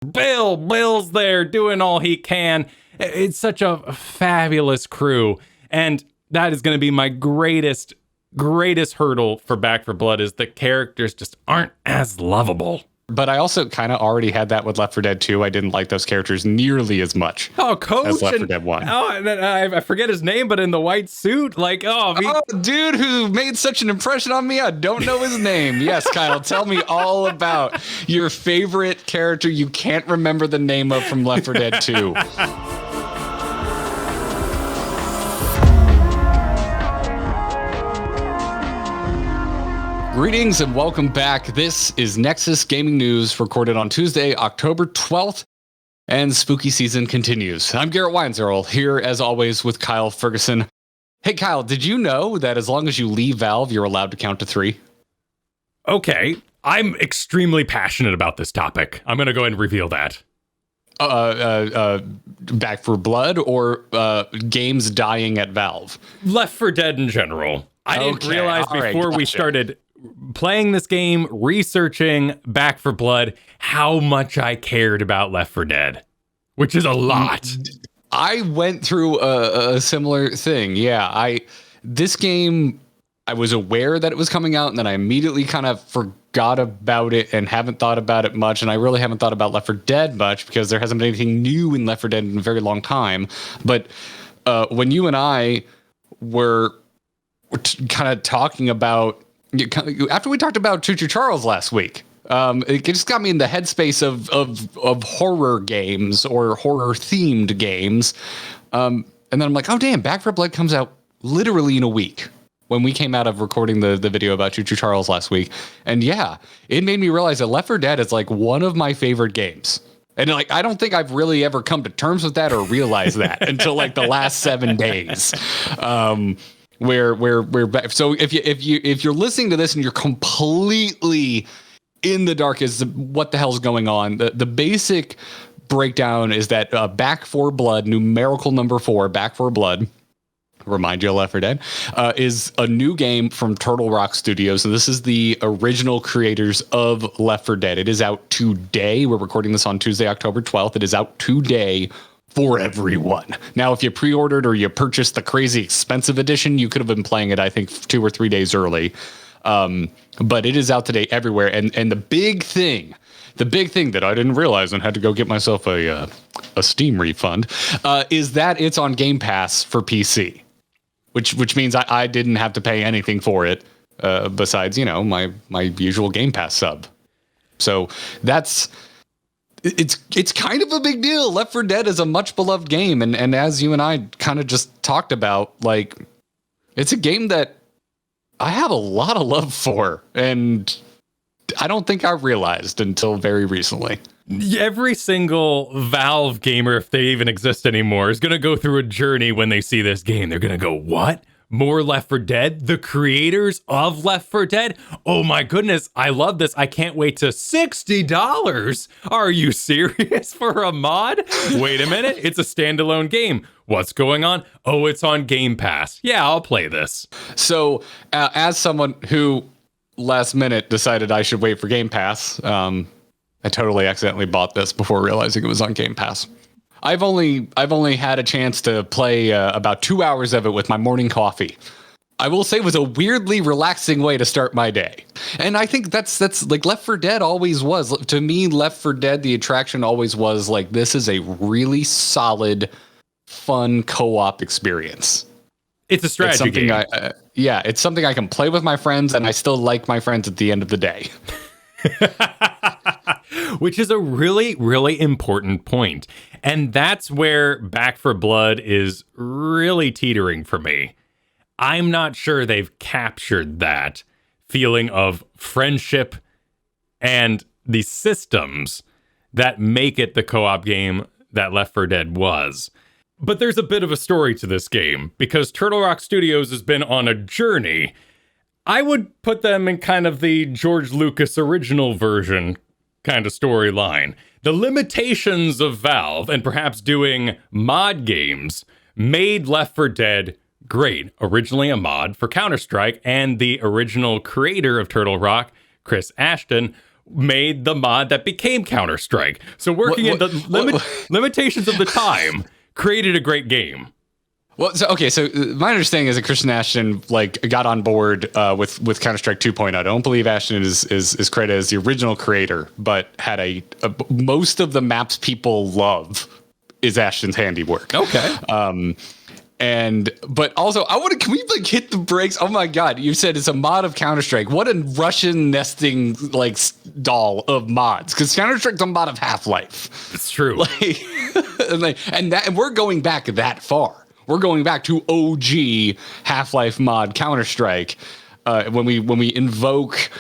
Bill's there doing all he can. It's such a fabulous crew. And that is going to be my greatest hurdle for Back 4 Blood is the characters just aren't as lovable. But I also kind of already had that with Left 4 Dead 2. I didn't like those characters nearly as much as Left 4 Dead 1. I forget his name, but in the white suit, dude who made such an impression on me, I don't know his name. Yes, Kyle, tell me all about your favorite character you can't remember the name of from Left 4 Dead 2. Greetings and welcome back. This is Nexus Gaming News, recorded on Tuesday, October 12th, and spooky season continues. I'm Garrett Weinzierl, here as always with Kyle Ferguson. Hey Kyle, did you know that as long as you leave Valve, you're allowed to count to 3? Okay, I'm extremely passionate about this topic. I'm going to go ahead and reveal that. Back 4 Blood or games dying at Valve? Left 4 Dead in general. I didn't realize before we started playing this game, researching Back 4 Blood, how much I cared about Left 4 Dead, which is a lot. I went through a similar thing. Yeah, this game, I was aware that it was coming out, and then I immediately kind of forgot about it and haven't thought about it much. And I really haven't thought about Left 4 Dead much because there hasn't been anything new in Left 4 Dead in a very long time. But when you and I were kind of talking about, after we talked about Choo Choo Charles last week, it just got me in the headspace of horror games or horror themed games. And then I'm like, oh damn, Back 4 Blood comes out literally in a week, when we came out of recording the video about Choo Choo Charles last week. And yeah, it made me realize that Left 4 Dead is like one of my favorite games. And like, I don't think I've really ever come to terms with that or realized that until like the last 7 days. Where so if you're listening to this and you're completely in the dark as to what the hell's going on, the basic breakdown is that Back 4 Blood, numerical number 4, Back 4 Blood, remind you of Left 4 Dead, is a new game from Turtle Rock Studios, and this is the original creators of Left 4 Dead. It is out today. We're recording this on Tuesday, October 12th. It is out today for everyone. Now, if you pre-ordered or you purchased the crazy expensive edition, you could have been playing it, I think, 2 or 3 days early. But it is out today everywhere. And the big thing that I didn't realize and had to go get myself a Steam refund, is that it's on Game Pass for PC, which means I didn't have to pay anything for it, besides, my usual Game Pass sub. So it's kind of a big deal. Left 4 Dead is a much beloved game. And as you and I kind of just talked about, like, it's a game that I have a lot of love for. And I don't think I realized until very recently. Every single Valve gamer, if they even exist anymore, is going to go through a journey when they see this game. They're going to go, what? More Left 4 Dead? The creators of Left 4 Dead? Oh my goodness, I love this. I can't wait to $60. Are you serious for a mod? Wait a minute, it's a standalone game. What's going on? Oh, it's on Game Pass. Yeah, I'll play this. So, as someone who last minute decided I should wait for Game Pass, I totally accidentally bought this before realizing it was on Game Pass. I've only had a chance to play about 2 hours of it with my morning coffee. I will say it was a weirdly relaxing way to start my day. And I think that's like Left 4 Dead always was. To me, Left 4 Dead, the attraction always was like, this is a really solid, fun co-op experience. It's a strategy game. It's something I can play with my friends, and I still like my friends at the end of the day. Which is a really, really important point. And that's where Back 4 Blood is really teetering for me. I'm not sure they've captured that feeling of friendship and the systems that make it the co-op game that Left 4 Dead was. But there's a bit of a story to this game, because Turtle Rock Studios has been on a journey. I would put them in kind of the George Lucas original version kind of storyline. The limitations of Valve and perhaps doing mod games made Left 4 Dead great. Originally a mod for Counter-Strike, and the original creator of Turtle Rock, Chris Ashton, made the mod that became Counter-Strike. So working in the limitations of the time created a great game. Well, so my understanding is that Christian Ashton got on board with Counter-Strike 2.0. I don't believe Ashton is credited as the original creator, but had most of the maps people love is Ashton's handiwork. Okay. But also can we hit the brakes? Oh my God. You said it's a mod of Counter-Strike. What a Russian nesting doll of mods. Cause Counter-Strike's a mod of Half-Life. It's true. And we're going back that far. We're going back to OG Half-Life mod Counter-Strike. When we invoke,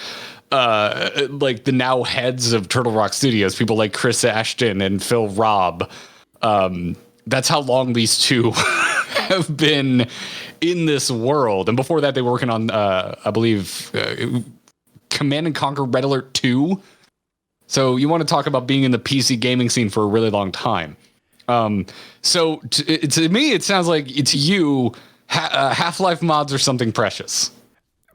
the now heads of Turtle Rock Studios, people like Chris Ashton and Phil Robb. That's how long these two have been in this world. And before that, they were working on, I believe, Command and Conquer Red Alert 2. So you want to talk about being in the PC gaming scene for a really long time. So to me, it sounds like it's you. Half-Life mods are something precious.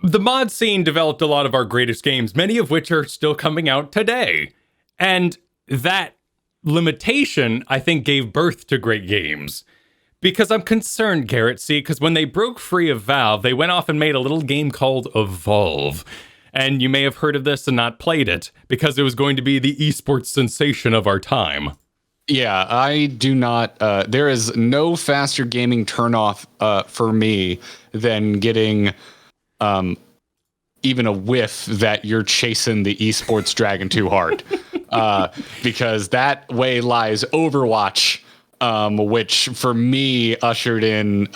The mod scene developed a lot of our greatest games, many of which are still coming out today. And that limitation, I think, gave birth to great games. Because I'm concerned, Garrett, because when they broke free of Valve, they went off and made a little game called Evolve. And you may have heard of this and not played it, because it was going to be the esports sensation of our time. Yeah, I do not. There is no faster gaming turnoff for me than getting even a whiff that you're chasing the esports dragon too hard. Because that way lies Overwatch, which for me ushered in,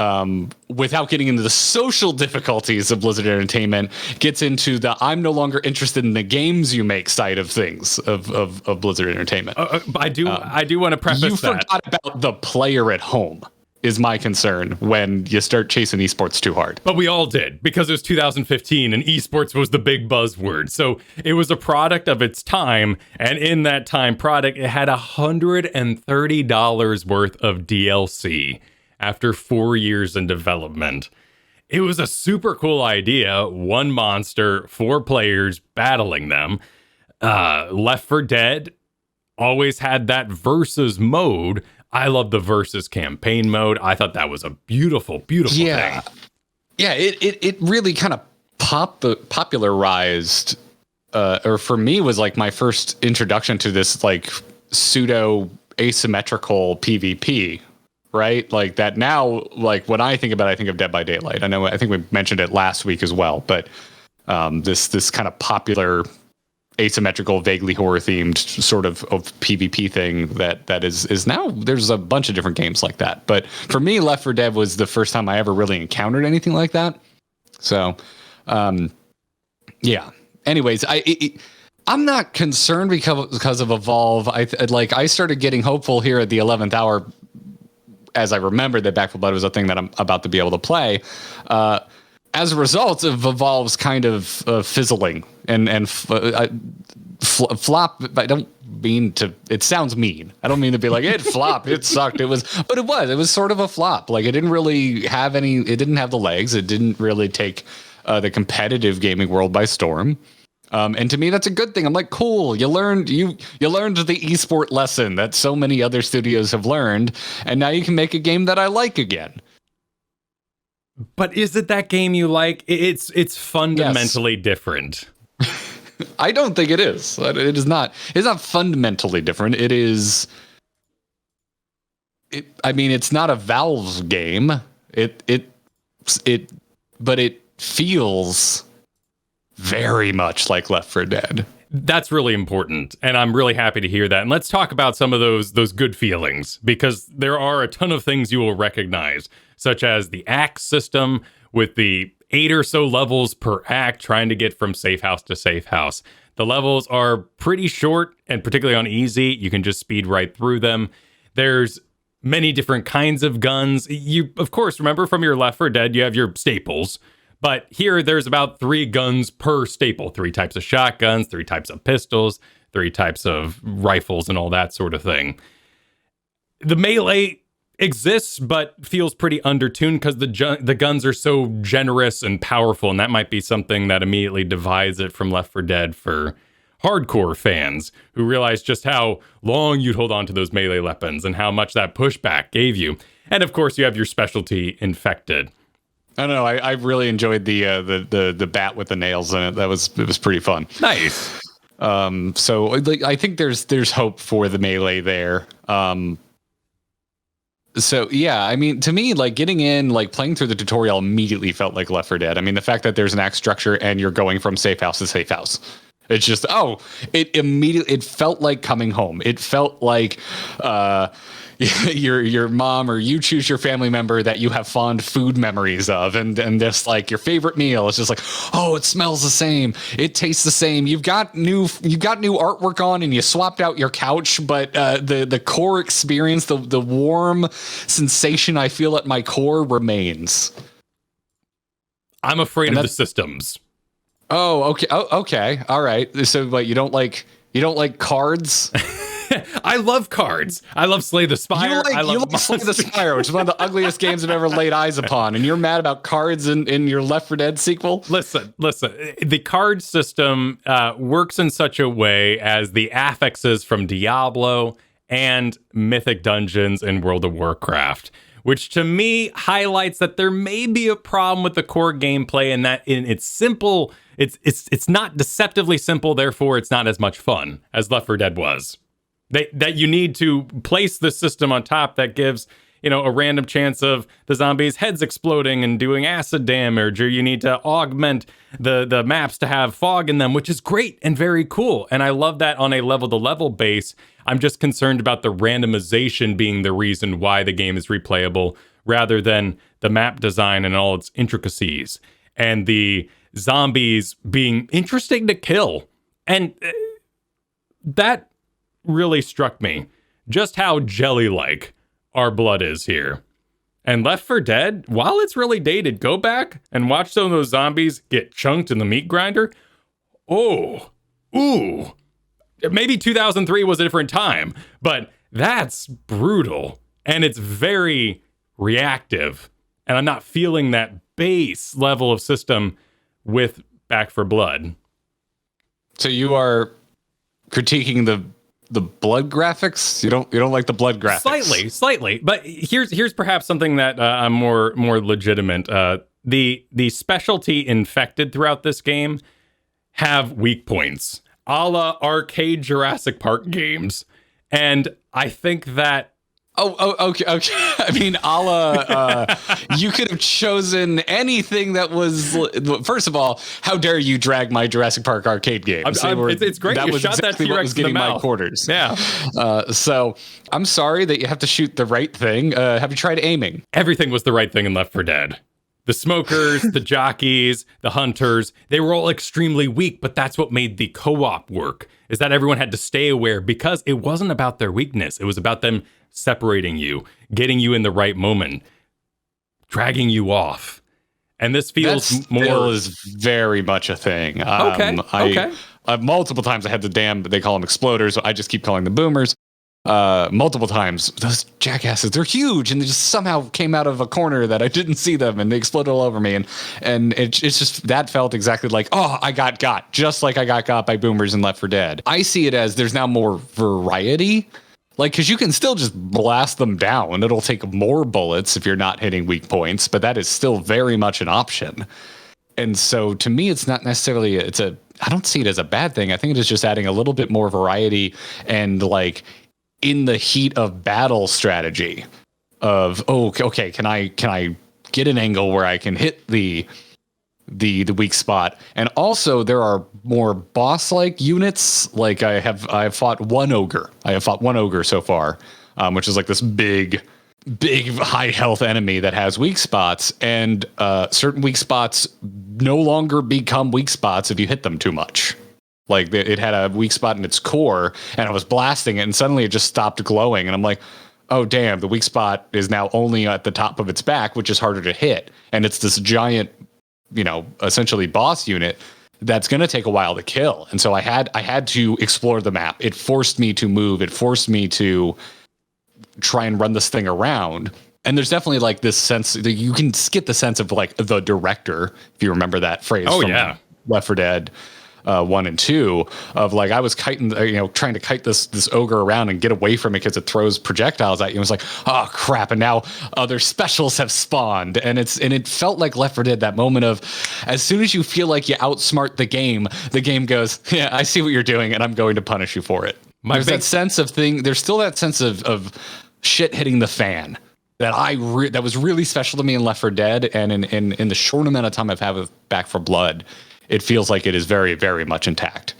without getting into the social difficulties of Blizzard Entertainment, gets into the I'm no longer interested in the games you make side of things of Blizzard Entertainment. I do want to preface that. You forgot about the player at home is my concern when you start chasing esports too hard. But we all did, because it was 2015 and esports was the big buzzword. So it was a product of its time. And in that time product, it had $130 worth of DLC after 4 years in development. It was a super cool idea. One monster, 4 players battling them. Left 4 Dead always had that versus mode. I love the versus campaign mode. I thought that was a beautiful thing. Yeah, it really kind of popularized, or for me was my first introduction to this pseudo asymmetrical PvP, right? That now, when I think about it, I think of Dead by Daylight. I think we mentioned it last week as well, but this kind of popular asymmetrical, vaguely horror themed sort of PvP thing that is now, there's a bunch of different games like that. But for me, Left 4 Dead was the first time I ever really encountered anything like that. So, yeah. Anyways, I'm not concerned because of Evolve. I started getting hopeful here at the 11th hour as I remembered that Back 4 Blood was a thing that I'm about to be able to play. As a result of Evolve's kind of fizzling and flop, I don't mean to. It sounds mean. I don't mean to be like it flopped. It sucked. It was sort of a flop. It didn't really have any. It didn't have the legs. It didn't really take the competitive gaming world by storm. And to me, that's a good thing. I'm like, cool. You learned the esport lesson that so many other studios have learned, and now you can make a game that I like again. But is it that game you like? It's fundamentally different. I don't think it is. It is not. It's not fundamentally different. It is. I mean, it's not a Valve's game. But it feels very much like Left 4 Dead. That's really important, and I'm really happy to hear that. And let's talk about some of those good feelings, because there are a ton of things you will recognize, such as the axe system with the 8 or so levels per act trying to get from safe house to safe house. The levels are pretty short, and particularly on easy, you can just speed right through them. There's many different kinds of guns. You, of course, remember from your Left 4 Dead, you have your staples. But here, there's about 3 guns per staple. 3 types of shotguns, 3 types of pistols, 3 types of rifles, and all that sort of thing. The melee exists, but feels pretty undertuned because the guns are so generous and powerful, and that might be something that immediately divides it from Left 4 Dead for hardcore fans who realized just how long you'd hold on to those melee weapons and how much that pushback gave you. And of course, you have your specialty infected. I don't know. I really enjoyed the bat with the nails in it. It was pretty fun. Nice. So like, I think there's hope for the melee there. So yeah, I mean, to me, like getting in, like playing through the tutorial immediately felt like Left 4 Dead. I mean, the fact that there's an act structure and you're going from safe house to safe house. It's just, it felt like coming home. It felt like your mom, or you choose your family member that you have fond food memories of, and just like your favorite meal. It's just like, oh, it smells the same, it tastes the same. You've got new artwork on, and you swapped out your couch, but the core experience, the warm sensation I feel at my core remains. I'm afraid of the systems. Oh, okay. Oh, okay. All right. So, like, you don't like cards? I love cards. I love Slay the Spire. I love Slay the Spire, which is one of the ugliest games I've ever laid eyes upon. And you're mad about cards in your Left 4 Dead sequel? Listen. The card system works in such a way as the affixes from Diablo and Mythic Dungeons in World of Warcraft, which to me highlights that there may be a problem with the core gameplay, and that in its simple, it's not deceptively simple, therefore it's not as much fun as Left 4 Dead was. That you need to place the system on top that gives, a random chance of the zombies' heads exploding and doing acid damage, or you need to augment the maps to have fog in them, which is great and very cool. And I love that on a level-to-level base. I'm just concerned about the randomization being the reason why the game is replayable, rather than the map design and all its intricacies, and the zombies being interesting to kill. And that really struck me, just how jelly-like our blood is here. And Left 4 Dead, while it's really dated, go back and watch some of those zombies get chunked in the meat grinder. Oh, ooh. Maybe 2003 was a different time, but that's brutal. And it's very reactive. And I'm not feeling that base level of system with Back 4 Blood. So you are critiquing the blood graphics? You don't like the blood graphics? Slightly. But here's perhaps something that I'm more legitimate. The specialty infected throughout this game have weak points, a la arcade Jurassic Park games, and I think that. Okay. I mean, a la, you could have chosen anything that was. First of all, how dare you drag my Jurassic Park arcade games? It's great. You shot that T-Rex in the mouth. My quarters. Yeah. So I'm sorry that you have to shoot the right thing. Have you tried aiming? Everything was the right thing in Left 4 Dead. The smokers, the jockeys, the hunters, they were all extremely weak, but that's what made the co-op work, is that everyone had to stay aware, because it wasn't about their weakness. It was about them separating you, getting you in the right moment, dragging you off. And this feels more is very much a thing. Okay. Multiple times I had they call them exploders. So I just keep calling them boomers. Multiple times, those jackasses, they're huge, and they just somehow came out of a corner that I didn't see them, and they exploded all over me. And it's just, that felt exactly like, oh, I got just like I got by boomers in Left 4 Dead. I see it as there's now more variety. Like, because you can still just blast them down. It'll take more bullets if you're not hitting weak points, but that is still very much an option. And so to me, it's not necessarily, I don't see it as a bad thing. I think it is just adding a little bit more variety and, like, in the heat of battle strategy of, okay, can I get an angle where I can hit the weak spot? And also there are more boss-like units. Like I have fought one ogre. I have fought one ogre so far, which is like this big high health enemy that has weak spots, and certain weak spots no longer become weak spots if you hit them too much. Like it had a weak spot in its core, and I was blasting it, and suddenly it just stopped glowing. And I'm like, oh, damn, the weak spot is now only at the top of its back, which is harder to hit. And it's this giant, essentially boss unit that's going to take a while to kill. And so I had to explore the map. It forced me to move. It forced me to try and run this thing around. And there's definitely like this sense that you can get the sense of like the director, if you remember that phrase. Oh, yeah. Left 4 Dead. 1 and 2 of like I was kiting, trying to kite this ogre around and get away from it because it throws projectiles at you. It was like, oh crap, and now other specials have spawned, and it felt like Left 4 Dead, that moment of as soon as you feel like you outsmart the game goes, yeah, I see what you're doing, and I'm going to punish you for it. There's still that sense of shit hitting the fan that was really special to me in Left 4 Dead, and in the short amount of time I've had with Back 4 Blood, it feels like it is very, very much intact.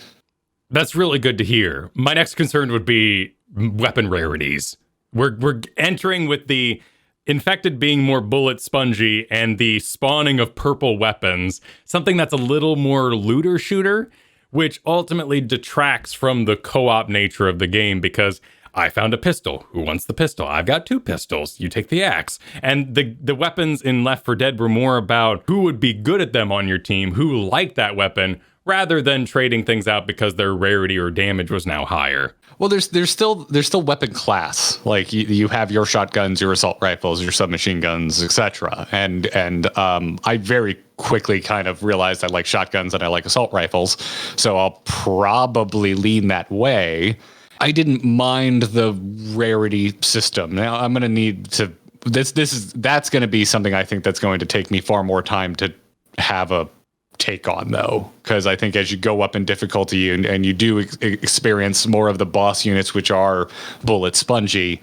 That's really good to hear. My next concern would be weapon rarities. We're entering with the infected being more bullet spongy and the spawning of purple weapons, something that's a little more looter shooter, which ultimately detracts from the co-op nature of the game because I found a pistol. Who wants the pistol? I've got 2 pistols. You take the axe. And the weapons in Left 4 Dead were more about who would be good at them on your team, who liked that weapon, rather than trading things out because their rarity or damage was now higher. Well, there's still weapon class. Like you have your shotguns, your assault rifles, your submachine guns, etc. And I very quickly kind of realized I like shotguns and I like assault rifles, so I'll probably lean that way. I didn't mind the rarity system. Now I'm going to need to. That's going to be something I think that's going to take me far more time to have a take on, though, because I think as you go up in difficulty and you do experience more of the boss units, which are bullet spongy,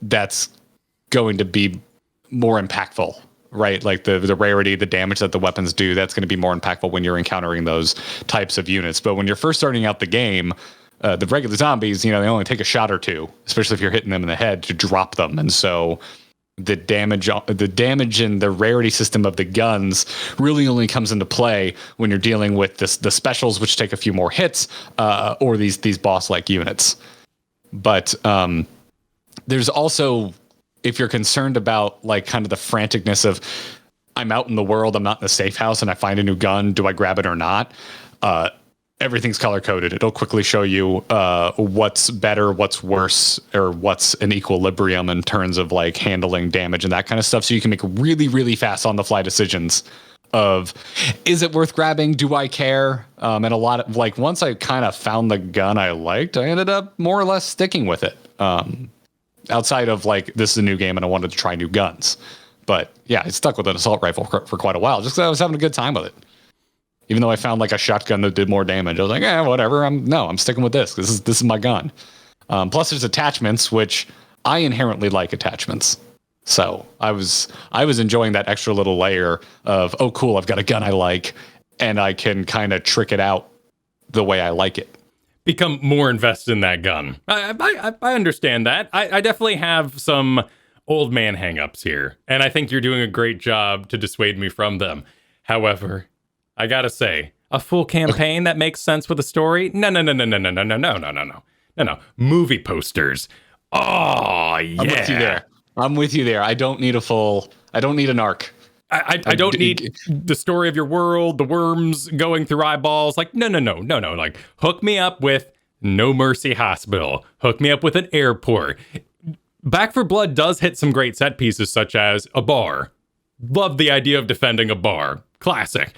that's going to be more impactful, right? Like the rarity, the damage that the weapons do, that's going to be more impactful when you're encountering those types of units. But when you're first starting out the game, the regular zombies, they only take a shot or two, especially if you're hitting them in the head, to drop them. And so the damage and the rarity system of the guns really only comes into play when you're dealing with the specials, which take a few more hits, or these boss-like units. But there's also, if you're concerned about like kind of the franticness of I'm out in the world, I'm not in a safe house, and I find a new gun, do I grab it or not? Everything's color coded. It'll quickly show you what's better, what's worse, or what's an equilibrium in terms of like handling damage and that kind of stuff. So you can make really, really fast on the fly decisions of, is it worth grabbing? Do I care? And a lot of like, once I kind of found the gun I liked, I ended up more or less sticking with it. Outside of like, this is a new game and I wanted to try new guns. But yeah, I stuck with an assault rifle for quite a while, just because I was having a good time with it. Even though I found like a shotgun that did more damage, I was like, whatever. I'm sticking with this. This is my gun. Plus, there's attachments, which I inherently like attachments. So I was enjoying that extra little layer of, oh, cool, I've got a gun I like, and I can kind of trick it out the way I like it. Become more invested in that gun. I understand that. I definitely have some old man hangups here, and I think you're doing a great job to dissuade me from them. However, I gotta say, a full campaign that makes sense with a story? No. Movie posters. Oh, yeah. I'm with you there. I don't need an arc. I don't need the story of your world, the worms going through eyeballs. Like, no. Like, hook me up with No Mercy Hospital. Hook me up with an airport. Back 4 Blood does hit some great set pieces, such as a bar. Love the idea of defending a bar. Classic.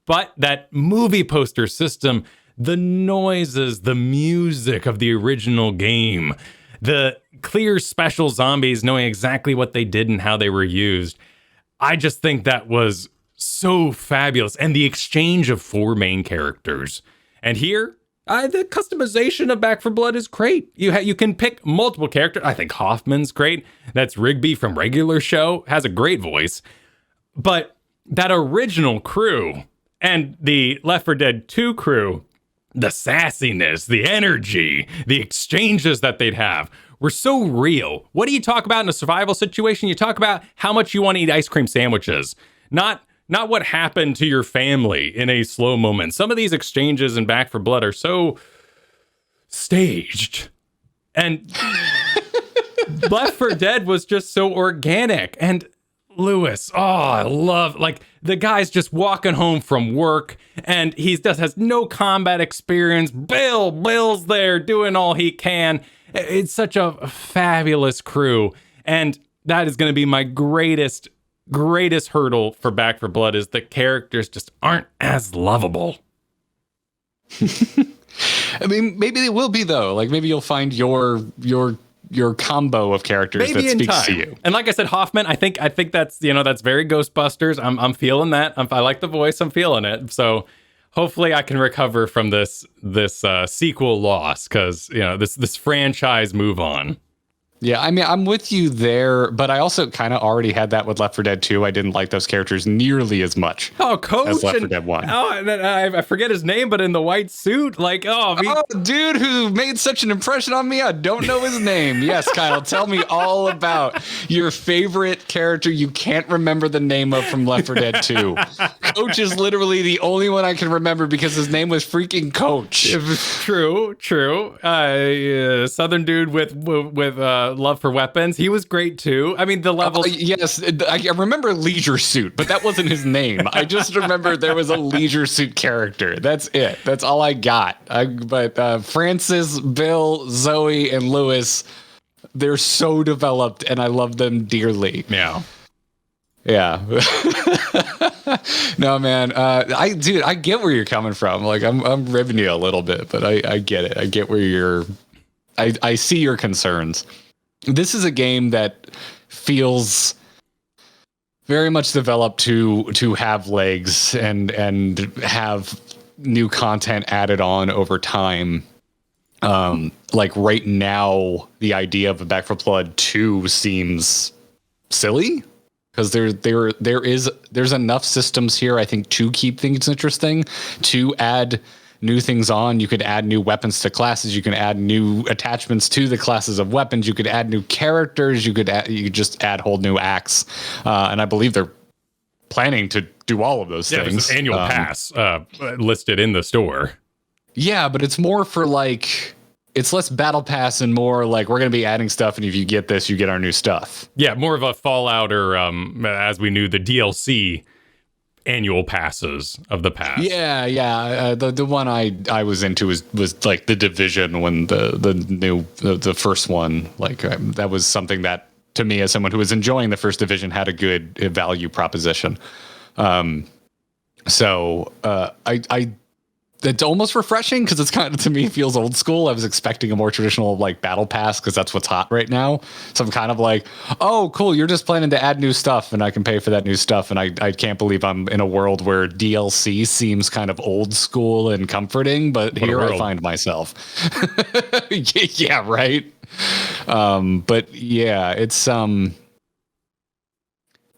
But that movie poster system, the noises, the music of the original game, the clear special zombies knowing exactly what they did and how they were used, I just think that was so fabulous. And the exchange of 4 main characters. And here, the customization of Back 4 Blood is great. You can pick multiple characters. I think Hoffman's great. That's Rigby from Regular Show, has a great voice. But that original crew and the Left 4 Dead 2 crew, the sassiness, the energy, the exchanges that they'd have were so real. What do you talk about in a survival situation? You talk about how much you want to eat ice cream sandwiches, not what happened to your family in a slow moment. Some of these exchanges in Back 4 Blood are so staged. And Left 4 Dead was just so organic. And Lewis, I love, like, the guy's just walking home from work and he just has no combat experience. Bill's there doing all he can. It's such a fabulous crew. And that is going to be my greatest hurdle for Back 4 Blood, is the characters just aren't as lovable. I mean, maybe they will be though. Like maybe you'll find your combo of characters Maybe that in speaks time. to you. And like I said, Hoffman, I think that's, that's very Ghostbusters. I'm feeling that. I like the voice. I'm feeling it. So hopefully I can recover from this sequel loss, because this franchise move on. Yeah, I mean, I'm with you there, but I also kind of already had that with Left 4 Dead 2. I didn't like those characters nearly as much. Oh, Coach as Left 4 Dead 1. Oh, and then I forget his name, but in the white suit, Dude who made such an impression on me, I don't know his name. Yes, Kyle, tell me all about your favorite character you can't remember the name of from Left 4 Dead 2. Coach is literally the only one I can remember because his name was freaking Coach. True. Southern dude with love for weapons. He was great too. I mean, the levels. Yes, I remember Leisure Suit, but that wasn't his name. I just remember there was a Leisure Suit character. That's it. That's all I got. But Francis, Bill, Zoe, and Lewis, they're so developed, and I love them dearly. Yeah. No, man. I get where you're coming from. Like, I'm ribbing you a little bit, but I get it. I get where I see your concerns. This is a game that feels very much developed to have legs and have new content added on over time. Like right now, the idea of a Back 4 Blood 2 seems silly, because there's enough systems here, I think, to keep things interesting, to add new things on. You could add new weapons to classes. You can add new attachments to the classes of weapons. You could add new characters. You could just add whole new acts. And I believe they're planning to do all of those things. There's an annual pass listed in the store. Yeah, but it's more for it's less battle pass and more like, we're going to be adding stuff, and if you get this, you get our new stuff. Yeah, more of a Fallout, or as we knew, the DLC annual passes of the past. Yeah. The one I was into was like the Division, when the first one, that was something that, to me, as someone who was enjoying the first Division, had a good value proposition. So it's almost refreshing, because it's kind of, to me, feels old school. I was expecting a more traditional battle pass, because that's what's hot right now. So I'm kind of like, oh, cool, you're just planning to add new stuff, and I can pay for that new stuff. And I can't believe I'm in a world where DLC seems kind of old school and comforting, but here I find myself. Yeah, right. But yeah, it's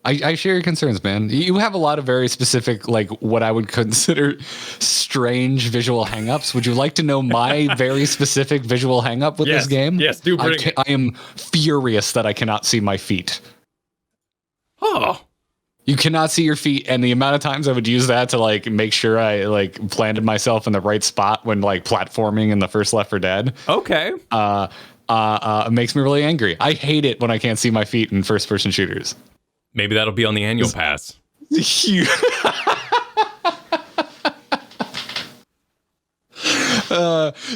I share your concerns, man. You have a lot of very specific, what I would consider strange visual hangups. Would you like to know my very specific visual hangup with this game? Yes, do bring it. I am furious that I cannot see my feet. Oh. You cannot see your feet, and the amount of times I would use that to make sure I planted myself in the right spot when platforming in the first Left 4 Dead. Okay. It makes me really angry. I hate it when I can't see my feet in first person shooters. Maybe that'll be on the annual pass.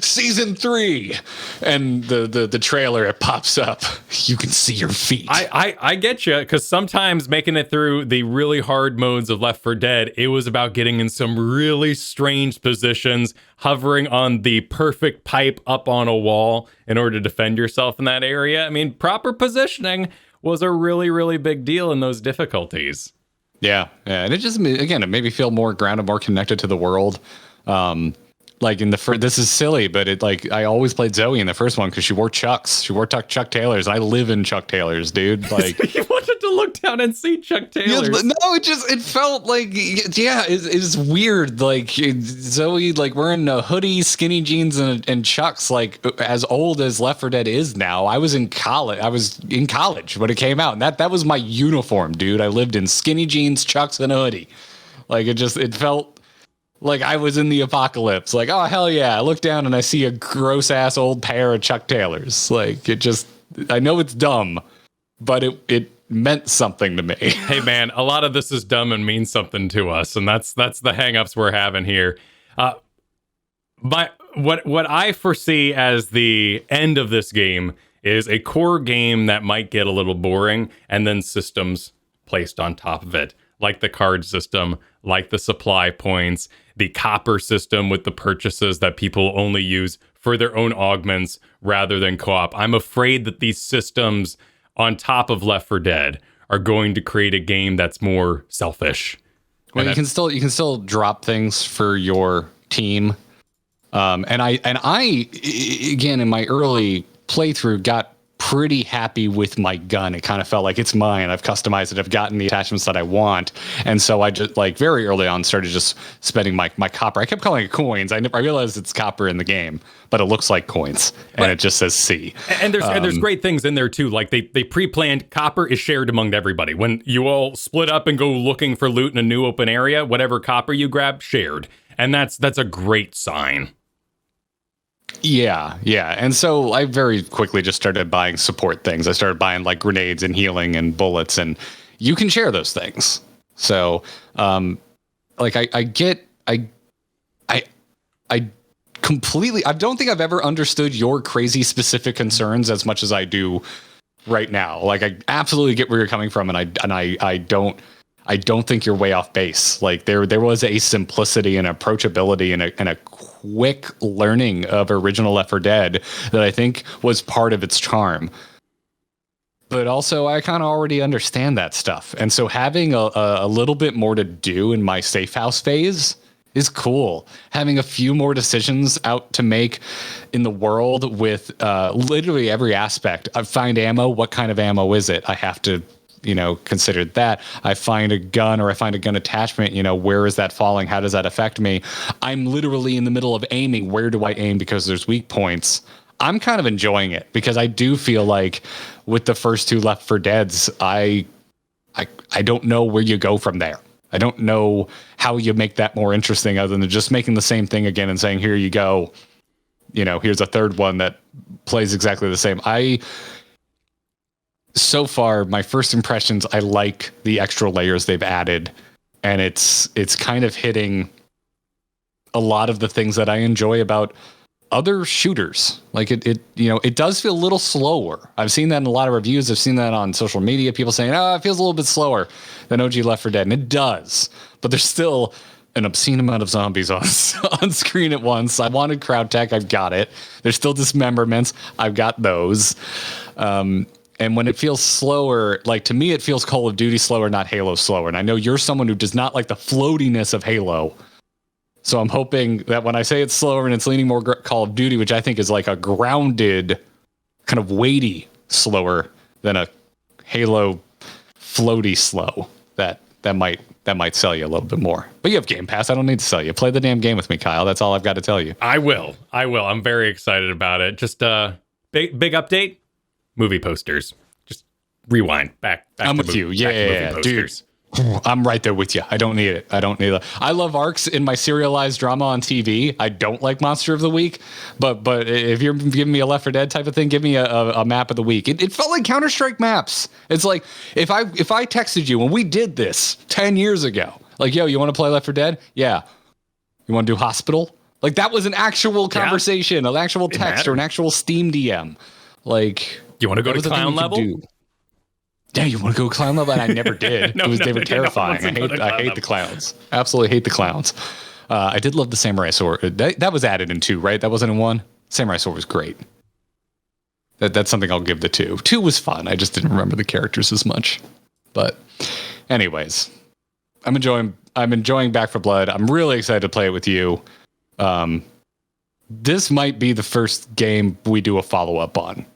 Season 3, and the trailer, it pops up. You can see your feet. I get you, because sometimes making it through the really hard modes of Left 4 Dead, it was about getting in some really strange positions, hovering on the perfect pipe up on a wall in order to defend yourself in that area. I mean, proper positioning was a really, really big deal in those difficulties. Yeah, and it just, again, it made me feel more grounded, more connected to the world. In the first, this is silly, but I always played Zoe in the first one because she wore Chucks. She wore Chuck Taylors. I live in Chuck Taylors, dude. You wanted to look down and see Chuck Taylors. Yeah, no, it felt it's weird. Zoe, wearing a hoodie, skinny jeans, and Chucks, as old as Left 4 Dead is now. I was in college when it came out, and that was my uniform, dude. I lived in skinny jeans, Chucks, and a hoodie. It felt like I was in the apocalypse. Oh, hell yeah. I look down and I see a gross ass old pair of Chuck Taylors. I know it's dumb, but it meant something to me. Hey man, a lot of this is dumb and means something to us. And that's the hangups we're having here. But what I foresee as the end of this game is a core game that might get a little boring, and then systems placed on top of it, like the card system, like the supply points. the copper system with the purchases that people only use for their own augments rather than co-op. I'm afraid that these systems on top of Left 4 Dead are going to create a game that's more selfish. Well, you can still drop things for your team. And I again, in my early playthrough, got pretty happy with my gun. It kind of felt like it's mine. I've customized it. I've gotten the attachments that I want. And so I just, like, very early on started just spending my copper. I kept calling it coins. I realized it's copper in the game, but it looks like coins, and it just says C. And there's great things in there too. Like they pre-planned copper is shared among everybody. When you all split up and go looking for loot in a new open area, whatever copper you grab, shared. And that's a great sign. Yeah. And so I very quickly just started buying support things. I started buying like grenades and healing and bullets, and you can share those things. So, like I completely, I don't think I've ever understood your crazy specific concerns as much as I do right now. Like, I absolutely get where you're coming from, and I don't think you're way off base. Like there was a simplicity and approachability and a quick learning of original Left 4 Dead that I think was part of its charm. But also, I kind of already understand that stuff. And so having a little bit more to do in my safe house phase is cool. Having a few more decisions out to make in the world with literally every aspect. I find ammo. What kind of ammo is it? I have to consider that. I find a gun, or I find a gun attachment, where is that falling? How does that affect me? I'm literally in the middle of aiming. Where do I aim? Because there's weak points. I'm kind of enjoying it because I do feel like with the first two Left 4 Deads, I don't know where you go from there. I don't know how you make that more interesting other than just making the same thing again and saying, here you go. Here's a third one that plays exactly the same. So far, my first impressions, I like the extra layers they've added, and it's kind of hitting a lot of the things that I enjoy about other shooters. Like it does feel a little slower. I've seen that in a lot of reviews. I've seen that on social media. People saying, it feels a little bit slower than OG Left 4 Dead, and it does. But there's still an obscene amount of zombies on screen at once. I wanted crowd tech. I've got it. There's still dismemberments. I've got those. And when it feels slower, like to me, it feels Call of Duty slower, not Halo slower. And I know you're someone who does not like the floatiness of Halo. So I'm hoping that when I say it's slower and it's leaning more Call of Duty, which I think is like a grounded, kind of weighty slower than a Halo floaty slow, that might sell you a little bit more. But you have Game Pass. I don't need to sell you. Play the damn game with me, Kyle. That's all I've got to tell you. I will. I'm very excited about it. Just big update. Movie posters. Just rewind back I'm with you. Yeah, dude. I'm right there with you. I don't need it. I love arcs in my serialized drama on TV. I don't like Monster of the Week, but if you're giving me a Left 4 Dead type of thing, give me a map of the week. It felt like Counter-Strike maps. It's like if I texted you when we did this 10 years ago, like, yo, you want to play Left 4 Dead? Yeah. You want to do Hospital? Like, that was an actual conversation, an actual text, or an actual Steam DM. Like, you want to go to clown level? Yeah, you want to go clown level? And I never did. They were terrifying. I hate the clowns. Absolutely hate the clowns. I did love the samurai sword. That was added in 2, right? That wasn't in 1? Samurai sword was great. That's something I'll give the 2. 2 was fun. I just didn't remember the characters as much. But anyways, I'm enjoying Back 4 Blood. I'm really excited to play it with you. This might be the first game we do a follow-up on.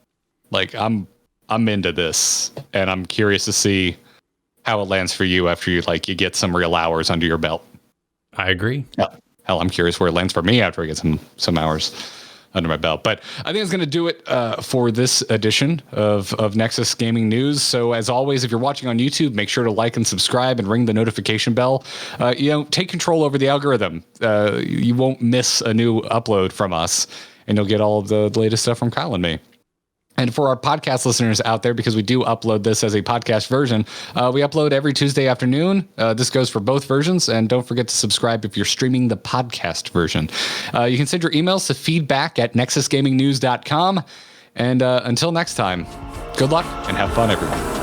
Like, I'm into this, and I'm curious to see how it lands for you after you get some real hours under your belt. I agree. Yeah. Hell, I'm curious where it lands for me after I get some hours under my belt. But I think it's going to do it for this edition of Nexus Gaming News. So as always, if you're watching on YouTube, make sure to like and subscribe and ring the notification bell. Take control over the algorithm. You won't miss a new upload from us, and you'll get all of the latest stuff from Kyle and me. And for our podcast listeners out there, because we do upload this as a podcast version, we upload every Tuesday afternoon. This goes for both versions. And don't forget to subscribe if you're streaming the podcast version. You can send your emails to feedback@nexusgamingnews.com. And until next time, good luck and have fun, everyone.